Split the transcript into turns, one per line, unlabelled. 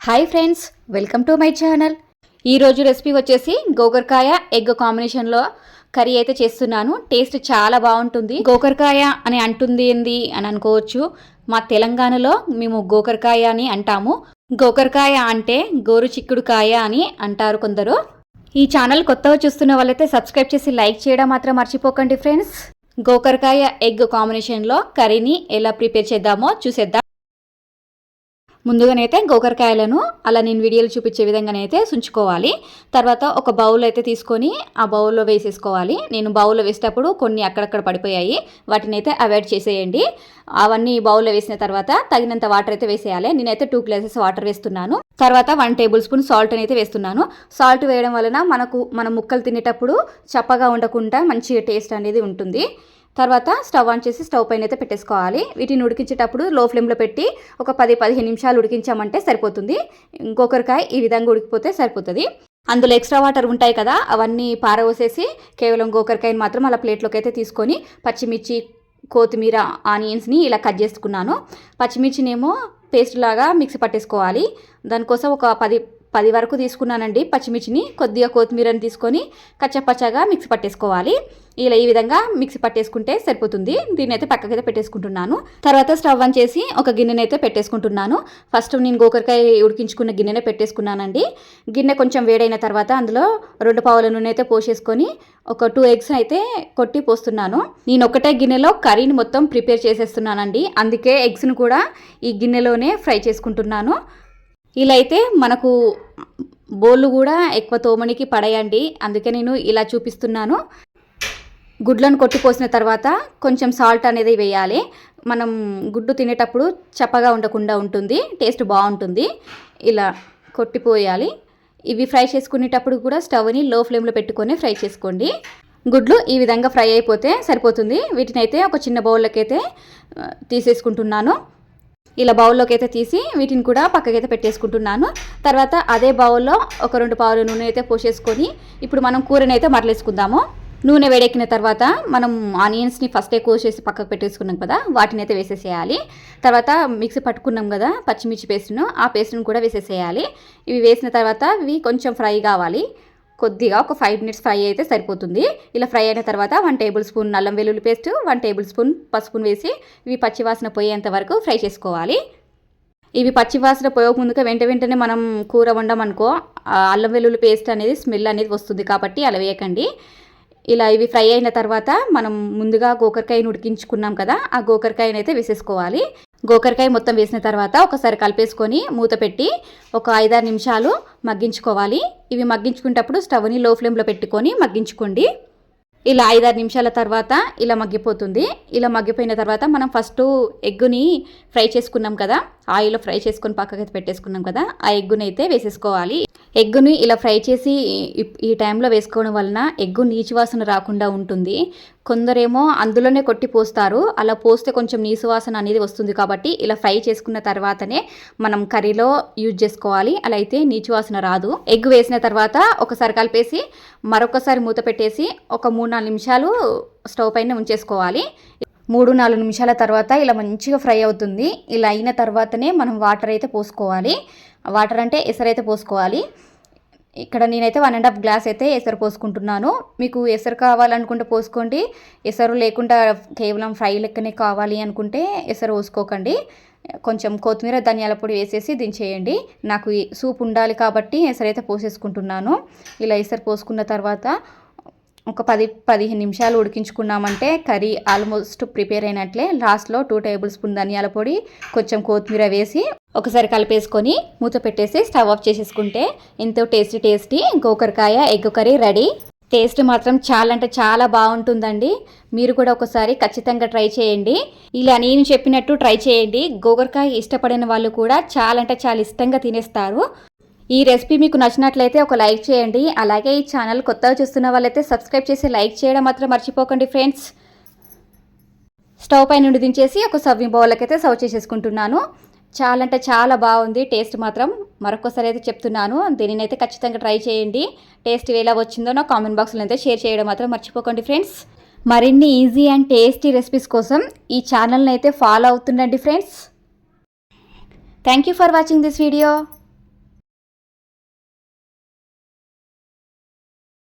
Hi friends, welcome to my channel. ఈరోజు recipe వచ్చేసి గోకరకాయ egg కాంబినేషన్లో కర్రీ అయితే చేస్తున్నాను. టేస్ట్ చాలా బాగుంటుంది. గోకరకాయ అని అంటుంది ఏంది అని అనుకోవచ్చు. మా తెలంగాణలో మేము గోకరకాయ అని అంటాము. గోకరకాయ అంటే గోరు చిక్కుడుకాయ అని అంటారు కొందరు. ఈ ఛానల్ కొత్తగా చూస్తున్న వాళ్ళైతే సబ్స్క్రైబ్ చేసి లైక్ చేయడం మాత్రం మర్చిపోకండి ఫ్రెండ్స్. గోకరకాయ ఎగ్ కాంబినేషన్లో కర్రీని ఎలా ప్రిపేర్ చేద్దామో చూసేద్దాం. ముందుగానైతే గోకరకాయలను అలా నేను వీడియోలు చూపించే విధంగానైతే ఉంచుకోవాలి. తర్వాత ఒక బౌల్ అయితే తీసుకొని ఆ బౌల్లో వేసేసుకోవాలి. నేను బౌల్లో వేసేటప్పుడు కొన్ని అక్కడక్కడ పడిపోయాయి, వాటిని అయితే అవాయిడ్ చేసేయండి. అవన్నీ బౌల్లో వేసిన తర్వాత తగినంత వాటర్ అయితే వేసేయాలి. నేనైతే 2 గ్లాసెస్ వాటర్ వేస్తున్నాను. తర్వాత 1 టేబుల్ స్పూన్ సాల్ట్ అయితే వేస్తున్నాను. సాల్ట్ వేయడం వలన మనం ముక్కలు తినేటప్పుడు చప్పగా ఉండకుండా మంచి టేస్ట్ అనేది ఉంటుంది. తర్వాత స్టవ్ ఆన్ చేసి స్టవ్ పైన అయితే పెట్టేసుకోవాలి. వీటిని ఉడికించేటప్పుడు లో ఫ్లేమ్లో పెట్టి ఒక 10-15 నిమిషాలు ఉడికించామంటే సరిపోతుంది. గోకరకాయ ఈ విధంగా ఉడికిపోతే సరిపోతుంది. అందులో ఎక్స్ట్రా వాటర్ ఉంటాయి కదా, అవన్నీ పారవసేసి కేవలం గోకరకాయని మాత్రం అలా ప్లేట్లోకి అయితే తీసుకొని పచ్చిమిర్చి, కొత్తిమీర, ఆనియన్స్ని ఇలా కట్ చేసుకున్నాను. పచ్చిమిర్చినేమో పేస్ట్ లాగా మిక్సీ పట్టేసుకోవాలి. దానికోసం ఒక 10 వరకు తీసుకున్నానండి పచ్చిమిర్చిని. కొద్దిగా కొత్తిమీరని తీసుకొని కచ్చపచ్చగా మిక్సీ పట్టేసుకోవాలి. ఇలా ఈ విధంగా మిక్సీ పట్టేసుకుంటే సరిపోతుంది. దీన్ని అయితే పక్కకైతే పెట్టేసుకుంటున్నాను. తర్వాత స్టవ్ ఆన్ చేసి ఒక గిన్నెనైతే పెట్టేసుకుంటున్నాను. ఫస్ట్ నేను గోకరకాయ ఉడికించుకున్న గిన్నెనే పెట్టేసుకున్నానండి. గిన్నె కొంచెం వేడైన తర్వాత అందులో 2 పావుల నూనె అయితే పోసేసుకొని ఒక 2 ఎగ్స్ అయితే కొట్టి పోస్తున్నాను. నేను ఒకటే గిన్నెలో కర్రీని మొత్తం ప్రిపేర్ చేసేస్తున్నానండి. అందుకే ఎగ్స్ను కూడా ఈ గిన్నెలోనే ఫ్రై చేసుకుంటున్నాను. ఇలా అయితే మనకు బోళ్ళు కూడా ఎక్కువ తోమనికి పడేయండి, అందుకే నేను ఇలా చూపిస్తున్నాను. గుడ్లను కొట్టిపోసిన తర్వాత కొంచెం సాల్ట్ అనేది వేయాలి. మనం గుడ్డు తినేటప్పుడు చప్పగా ఉండకుండా ఉంటుంది, టేస్ట్ బాగుంటుంది. ఇలా కొట్టిపోయాలి. ఇవి ఫ్రై చేసుకునేటప్పుడు కూడా స్టవ్ని లో ఫ్లేమ్లో పెట్టుకొని ఫ్రై చేసుకోండి. గుడ్లు ఈ విధంగా ఫ్రై అయిపోతే సరిపోతుంది. వీటిని అయితే ఒక చిన్న బౌల్లోకి అయితే తీసేసుకుంటున్నాను. ఇలా బౌల్లోకి అయితే తీసి వీటిని కూడా పక్కకైతే పెట్టేసుకుంటున్నాను. తర్వాత అదే బౌల్లో ఒక 2 పావుల నూనె అయితే పోసేసుకొని ఇప్పుడు మనం కూరని అయితే మరలేసుకుందాము. నూనె వేడెక్కిన తర్వాత మనం ఆనియన్స్ని ఫస్టే కోసేసి పక్కకు పెట్టేసుకున్నాం కదా, వాటిని అయితే వేసేసేయాలి. తర్వాత మిక్సీ పట్టుకున్నాం కదా పచ్చిమిర్చి పేస్ట్ను, ఆ పేస్ట్ను కూడా వేసేసేయాలి. ఇవి వేసిన తర్వాత ఇవి కొంచెం ఫ్రై కావాలి. కొద్దిగా ఒక 5 మినిట్స్ ఫ్రై అయితే సరిపోతుంది. ఇలా ఫ్రై అయిన తర్వాత 1 టేబుల్ స్పూన్ అల్లం వెల్లుల్లి పేస్ట్, 1 టేబుల్ స్పూన్ పసుపును వేసి ఇవి పచ్చివాసన పోయేంత వరకు ఫ్రై చేసుకోవాలి. ఇవి పచ్చివాసన పోయక ముందుగా వెంటనే మనం కూర వండమనుకో అల్లం వెల్లుల్లి పేస్ట్ అనేది స్మెల్ అనేది వస్తుంది, కాబట్టి అలా వేయకండి. ఇలా ఇవి ఫ్రై అయిన తర్వాత మనం ముందుగా గోకరకాయను ఉడికించుకున్నాం కదా, ఆ గోకరకాయను అయితే వేసేసుకోవాలి. గోకరకాయ మొత్తం వేసిన తర్వాత ఒకసారి కలిపేసుకొని మూత పెట్టి ఒక 5-6 నిమిషాలు మగ్గించుకోవాలి. ఇవి మగ్గించుకునేటప్పుడు స్టవ్ని లో ఫ్లేమ్లో పెట్టుకొని మగ్గించుకోండి. ఇలా 5-6 నిమిషాల తర్వాత ఇలా మగ్గిపోతుంది. ఇలా మగ్గిపోయిన తర్వాత మనం ఫస్ట్ ఎగ్గుని ఫ్రై చేసుకున్నాం కదా, ఆయిల్లో ఫ్రై చేసుకొని పక్కకైతే పెట్టేసుకున్నాం కదా, ఆ ఎగ్గుని అయితే వేసేసుకోవాలి. ఎగ్గుని ఇలా ఫ్రై చేసి ఈ టైంలో వేసుకోవడం వలన ఎగ్గు నీచు వాసన రాకుండా ఉంటుంది. కొందరేమో అందులోనే కొట్టి పోస్తారు, అలా పోస్తే కొంచెం నీసు వాసన అనేది వస్తుంది. కాబట్టి ఇలా ఫ్రై చేసుకున్న తర్వాతనే మనం కర్రీలో యూజ్ చేసుకోవాలి, అలా అయితే నీచు వాసన రాదు. ఎగ్ వేసిన తర్వాత ఒకసారి కలిపేసి మరొకసారి మూత పెట్టేసి ఒక 3-4 నిమిషాలు స్టవ్ పైన ఉంచేసుకోవాలి. 3-4 నిమిషాల తర్వాత ఇలా మంచిగా ఫ్రై అవుతుంది. ఇలా అయిన తర్వాతనే మనం వాటర్ అయితే పోసుకోవాలి. వాటర్ అంటే ఎసరు అయితే పోసుకోవాలి. ఇక్కడ నేనైతే 1.5 గ్లాస్ అయితే ఎసరు పోసుకుంటున్నాను. మీకు ఎసరు కావాలనుకుంటే పోసుకోండి, ఎసరు లేకుండా కేవలం ఫ్రై లెక్కనే కావాలి అనుకుంటే ఎసరు పోసుకోకండి. కొంచెం కొత్తిమీర, ధనియాల పొడి వేసేసి దించేయండి. నాకు సూప్ ఉండాలి కాబట్టి ఎసరు అయితే పోసేసుకుంటున్నాను. ఇలా ఎసరు పోసుకున్న తర్వాత ఒక 10-15 నిమిషాలు ఉడికించుకున్నామంటే కర్రీ ఆల్మోస్ట్ ప్రిపేర్ అయినట్లే. లాస్ట్లో 2 టేబుల్ స్పూన్ ధనియాల పొడి, కొంచెం కొత్తిమీర వేసి ఒకసారి కలిపేసుకొని మూత పెట్టేసి స్టవ్ ఆఫ్ చేసేసుకుంటే ఎంతో టేస్టీ గోకరకాయ ఎగ్ కర్రీ రెడీ. టేస్ట్ మాత్రం చాలా అంటే చాలా బాగుంటుందండి. మీరు కూడా ఒకసారి ఖచ్చితంగా ట్రై చేయండి. ఇలా నేను చెప్పినట్టు ట్రై చేయండి. గోకరకాయ ఇష్టపడిన వాళ్ళు కూడా చాలా అంటే చాలా ఇష్టంగా తినేస్తారు. ఈ రెసిపీ మీకు నచ్చినట్లయితే ఒక లైక్ చేయండి. అలాగే ఈ ఛానల్ కొత్తగా చూస్తున్న వాళ్ళైతే సబ్స్క్రైబ్ చేసి లైక్ చేయడం మాత్రం మర్చిపోకండి ఫ్రెండ్స్. స్టవ్ పై నుండి దించేసి ఒక సర్వింగ్ బౌల్కి అయితే సర్వ్ చేసేసుకుంటున్నాను. చాలా అంటే చాలా బాగుంది టేస్ట్ మాత్రం. మరొకసారి అయితే చెప్తున్నాను, దీనినైతే ఖచ్చితంగా ట్రై చేయండి. టేస్ట్ ఎలా వచ్చిందో నా కామెంట్ బాక్స్లో అయితే షేర్ చేయడం మాత్రం మర్చిపోకండి ఫ్రెండ్స్. మరిన్ని ఈజీ అండ్ టేస్టీ రెసిపీస్ కోసం ఈ ఛానల్ని అయితే ఫాలో అవుతుండండి friends. Thank you for watching this video.